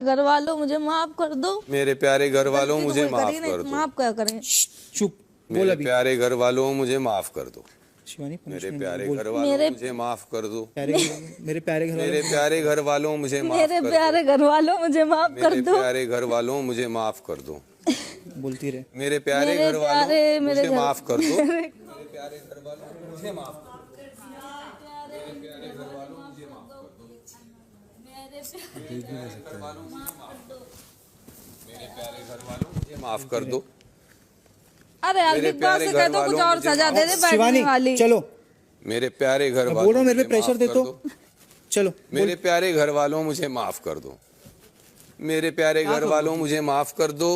घर वालों मुझे माफ कर दो। मेरे प्यारे घर वालों गलती तो मुझे कोई माफ करी नहीं, कर दो। माफ क्या करें। चुप बोल मेरे अभी। प्यारे घर वालों मुझे माफ कर दो। शिवानी मेरे punishment प्यारे बोल। घर वालों मेरे मुझे माफ कर दो। मेरे प्यारे घर मेरे प्यारे घर वालों मुझे माफ मेरे कर प्यारे घर वालों मुझे माफ कर मेरे दो। प्यारे घर वालों मुझे माफ कर दो। बोलती रहे। मेरे प्यारे मेरे घर वालों प्यारे मुझे घर- माफ कर दो। मेरे मेरे प्यारे घर वालों मुझे माफ कर दो। मेरे प्यारे घर वालों मुझे माफ कर दो। मेरे प्यारे घर वालों मुझे माफ कर दो। मेरे प्यारे घर वालों मुझे माफ कर दो। अरे यार मेरे बिग बॉस प्यारे से कह घर दो कुछ वालों और मुझे सजा माफ दे दे बैठने शिवानी वाली। चलो, मेरे प्यारे घर मैं वालों बोल रहा हूँ मेरे मुझे पे प्रेशर माफ दे कर तो दो। चलो। मेरे प्यारे घर वालों मुझे माफ कर दो। मेरे प्यारे घर वालों मुझे माफ कर दो।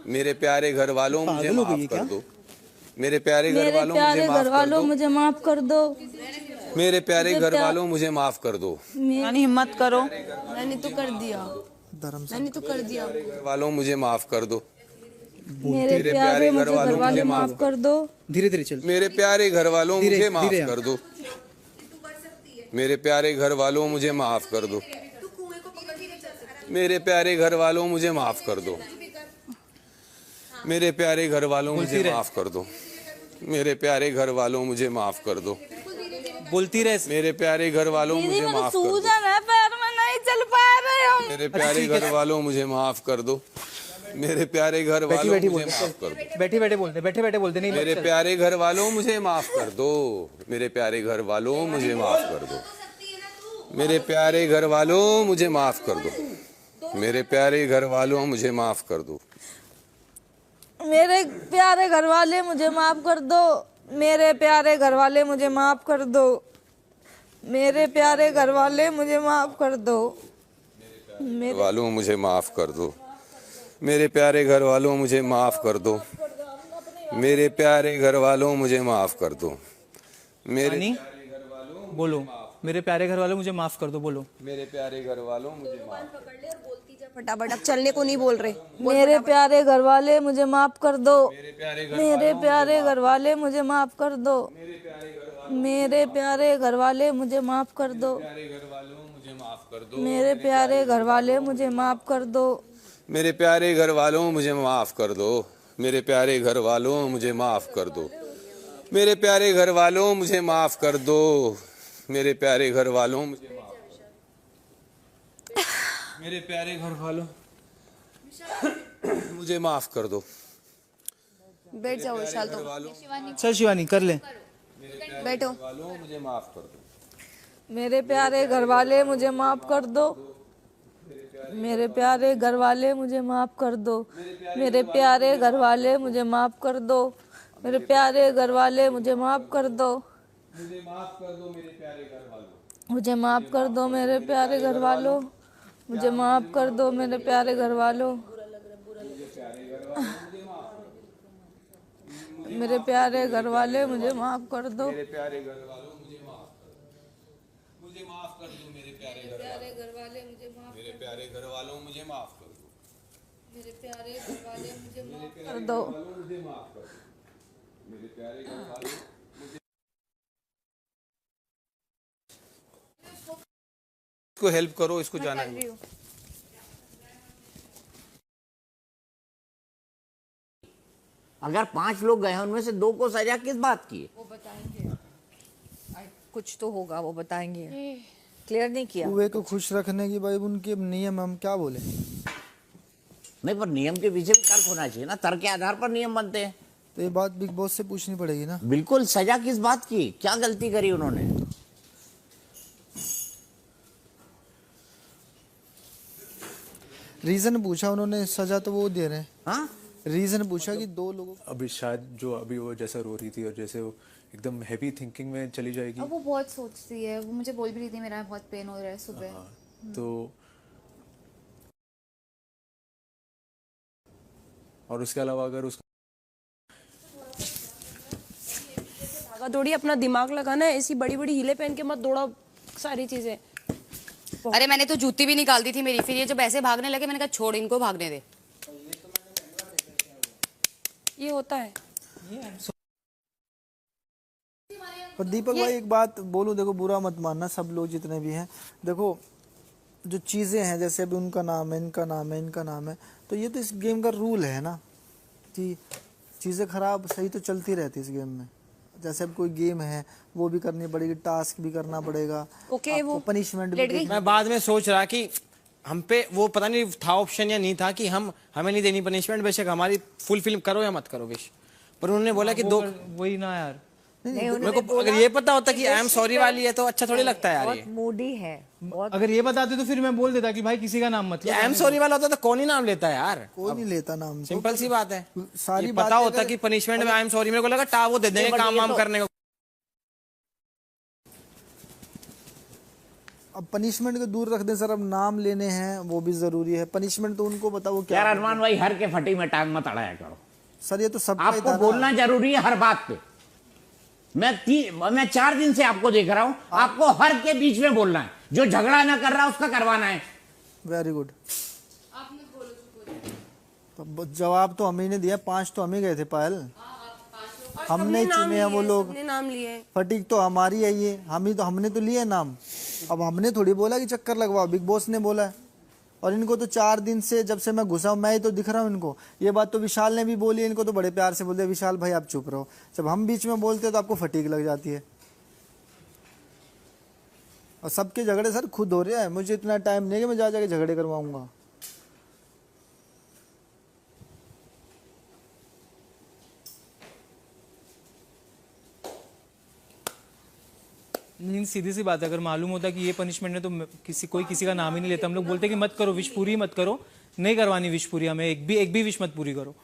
मेरे प्यारे घर वालों मुझे पागल हो गई माफ है कर क्या? दो। मेरे प्यारे घर मेरे वालों मुझे प्यारे माफ घर कर वालों दो। मुझे माफ कर दो। मेरे प्यारे घर वालों मुझे माफ कर दो। यानी हिम्मत करो। मैंने तो कर दिया, मैंने तो कर दिया। घर वालों मुझे माफ कर दो। मेरे प्यारे मुझे घर वाले माफ कर दो। धीरे धीरे चल। मेरे प्यारे घर वालों धीरे- मुझे माफ धीरे कर दो। मेरे प्यारे घर वालों मुझे माफ कर दो। मेरे प्यारे घर वालों मुझे माफ कर दो। मेरे प्यारे घर वालों मुझे माफ कर दो। मेरे प्यारे घर वालों मुझे माफ कर दो। बोलती रहे। मेरे प्यारे घर वालों दीदी मुझे मेरे माफ कर दो। सूजन है पैर में, नहीं चल पा रहे हम। मेरे प्यारे घर वालों मुझे माफ कर दो। मेरे प्यारे घर वालों बैठी मुझे बोलते माफ कर दो। बैठे बैठे बोलते नहीं मेरे प्यारे घर वालों मुझे माफ कर दो। मेरे प्यारे घर वालों मुझे माफ कर दो। मेरे प्यारे घर वालों मुझे माफ कर दो। मेरे प्यारे घर वालों मुझे माफ कर दो। मेरे प्यारे घर वाले मुझे माफ कर दो। मेरे प्यारे घर वाले मुझे माफ कर दो। मेरे प्यारे घर वाले मुझे माफ कर दो। वालों मुझे माफ कर दो। मेरे प्यारे घर वालों मुझे माफ कर दो। मेरे प्यारे घर वालों मुझे माफ कर दो। मेरे बोलो मेरे प्यारे घर वालों मुझे माफ कर दो। बोलो मेरे प्यारे घर वालों मुझे माफ फटाफट, अब चलने को नहीं बोल रहे। मेरे प्यारे घर वाले मुझे माफ कर दो। मेरे प्यारे मेरे प्यारे घर वाले मुझे माफ कर दो। मेरे प्यारे घर वाले मुझे माफ कर दो। घर वालों मुझे माफ कर दो। मेरे प्यारे घर वाले मुझे माफ कर दो। मेरे प्यारे घर वालों मुझे माफ कर दो। मेरे प्यारे घर वालों मुझे माफ कर दो। मेरे प्यारे घर वालों मुझे माफ कर दो। मेरे प्यारे घर वालों मुझे माफ मेरे प्यारे घर वालों मुझे माफ कर दो। बैठ जाओ विशाल, तो चल शिवानी कर ले। बैठो। वालों मुझे माफ कर दो। मेरे प्यारे घर वाले मुझे माफ कर दो। मेरे प्यारे घर वाले मुझे माफ कर दो। मेरे प्यारे घर वाले मुझे माफ कर दो। मेरे प्यारे घर वाले मुझे माफ कर दो। मुझे माफ कर दो मेरे प्यारे घर वालों। मुझे माफ कर दो मेरे प्यारे घर वालों। मुझे माफ कर दो मेरे प्यारे घर वालों। मेरे प्यारे घर वाले मुझे माफ कर दो। मेरे प्यारे घर वालों मुझे माफ कर दो। मेरे प्यारे घर वाले मुझे माफ मेरे प्यारे घर वालों मुझे माफ कर दो। मेरे प्यारे घर वाले मुझे माफ कर दो। मुझे माफ कर दो। मेरे प्यारे घर वालों इसको हेल्प करो, इसको जाना है। अगर 5 लोग गए हैं उनमें से 2 को सजा किस बात की है? वो बताएंगे, कुछ तो होगा, वो बताएंगे। क्लियर नहीं किया। कुएं को खुश रखने की भाई उनके नियम, हम क्या बोले। नहीं, पर नियम के पीछे भी तर्क होना चाहिए ना। तर्क के आधार पर नियम बनते हैं। तो ये बात बिग बॉस से पूछनी पड़ेगी ना। बिल्कुल। सजा किस बात की, क्या गलती करी उन्होंने? रीजन पूछा उन्होंने, सजा तो वो दे रहे हैं। हाँ, रीजन पूछा कि 2 लोगों अभी शायद जो अभी वो जैसा रो रही थी और जैसे वो एकदम हैवी थिंकिंग में चली जाएगी। अब वो बहुत सोचती है। वो मुझे बोल भी रही थी मेरा बहुत पेन हो रहा है सुबह। तो और उसके अलावा अगर उसका दौड़ी, अपना दिमाग लगाना है। ऐसी बड़ी बड़ी हीले पहन के मत दौड़ा सारी चीजें। अरे मैंने तो जूती भी निकाल दी थी मेरी। फिर ये जब ऐसे भागने लगे मैंने कहा छोड़, इनको भागने दे। ये होता है। पर दीपक भाई एक बात बोलूं, देखो बुरा मत मानना सब लोग जितने भी हैं। देखो जो चीज़ें हैं, जैसे अभी उनका नाम है, इनका नाम है, इनका नाम है, तो ये तो इस गेम का रूल है ना कि चीज़ें खराब सही तो चलती रहती है इस गेम में। जैसे अब कोई गेम है वो भी करनी पड़ेगी, टास्क भी करना पड़ेगा, ओके, वो पनिशमेंट भी देनी। मैं बाद में सोच रहा कि हम पे वो पता नहीं था ऑप्शन या नहीं था कि हमें नहीं देनी पनिशमेंट, बेशक हमारी फुल फिल्म करो या मत करो विश, पर उन्होंने बोला कि दो वही ना यार, मेरे को अगर ये पता होता कि आई एम सॉरी वाली है तो अच्छा थोड़ी लगता है यार। ये मूडी है बहुत। अगर ये बताते तो फिर मैं बोल देता कि भाई किसी का नाम मत लो। आई एम सॉरी वाला होता तो कौन ही नाम लेता है यार, कोई नहीं लेता नाम। सिंपल सी बात है। सारी ये पता बातें होता अगर- कि पनिशमेंट में आई एम सॉरी, मेरे को लगा टा वो दे देंगे काम वाम करने को। अब पनिशमेंट को दूर रख दें सर, अब नाम लेने हैं वो भी जरूरी है। पनिशमेंट तो उनको बताओ वो क्या। यार अरमान भाई, हर के फटी में टांग मत अड़ाया करो। सर ये तो सबका ही आपको था ना। बोलना जरूरी है हर बात पे। मैं 4 दिन से आपको देख रहा हूं, आपको हर के बीच में बोलना है। जो झगड़ा ना कर रहा उसका करवाना है। Very good. तो जवाब तो हम ही ने दिया, 5 तो हम ही गए थे पायल, हमने चुने हैं वो लोग। सबने नाम लिए हैं। फटीक तो हमारी है ये, हमने तो लिए नाम। अब हमने थोड़ी बोला कि चक्कर लगवाओ, बिग बॉस ने बोला है। और इनको तो 4 दिन से, जब से मैं घुसा हूं, मैं ही तो दिख रहा हूं इनको। ये बात तो विशाल ने भी बोली, इनको तो बड़े प्यार से बोलते विशाल भाई आप चुप रहो। जब हम बीच में बोलते तो आपको फटीक लग जाती है। और सबके झगड़े सर खुद हो रहे हैं, मुझे इतना टाइम नहीं है कि मैं जा जाके झगड़े करवाऊंगा। लेकिन सीधी सी बात है, अगर मालूम होता कि ये पनिशमेंट है तो कोई किसी का नाम ही नहीं लेता। हम लोग बोलते कि मत करो विश पूरी, मत करो, नहीं करवानी विश पूरी, हमें एक भी विश मत पूरी करो।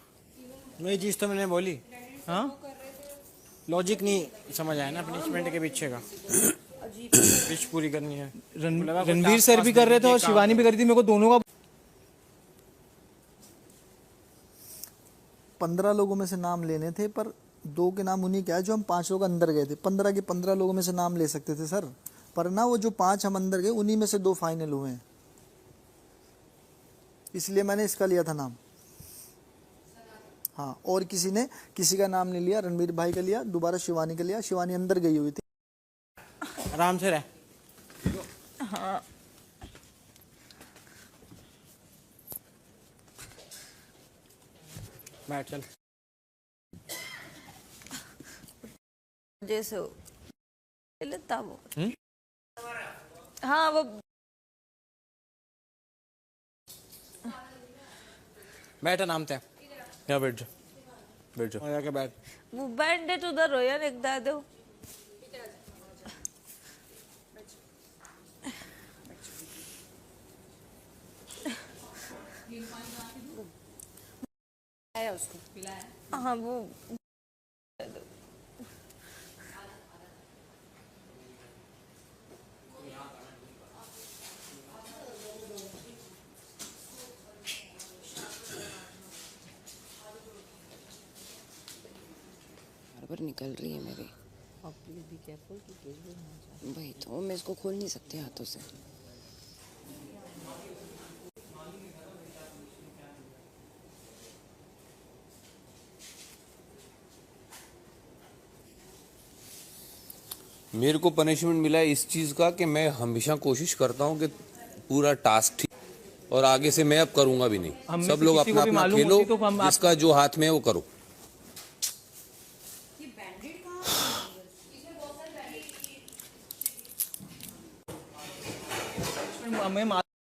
वही चीज तो मैंने बोली। हाँ, लॉजिक नहीं समझ आया ना पनिशमेंट के पीछे का। विश पूरी करनी है। रणवीर सर भी कर रहे थे और शिवानी भी कर रही थी, मेरे को दोनों का। 15 लोगों में से नाम लेने थे, पर 2 के नाम उन्हीं क्या है जो हम 5 लोग अंदर गए थे। 15 के 15 लोगों में से नाम ले सकते थे सर, पर ना वो जो 5 हम अंदर गए उन्हीं में से 2 फाइनल हुए हैं, इसलिए मैंने इसका लिया था नाम। हाँ, और किसी का नाम नहीं लिया। रणवीर भाई का लिया, दोबारा शिवानी का लिया। शिवानी अंदर गई हुई थी। आराम से रह। हाँ बैठ चल। जैसे लेता वो। हाँ वो बैठ आराम से। यहाँ बैठ जा, बैठ जा। और जाके बैठ। वो बैंडेड उधर हो यार, एक दे दो। हाँ वो बराबर निकल रही है मेरी। भाई तो मैं इसको खोल नहीं सकते हाथों से। मेरे को पनिशमेंट मिला है इस चीज़ का कि मैं हमेशा कोशिश करता हूँ कि पूरा टास्क ठीक, और आगे से मैं अब करूँगा भी नहीं। हम में सब से लोग किसी को अपना भी अपना मालूम खेलो, होती तो हम जिसका जो हाथ में है वो करो।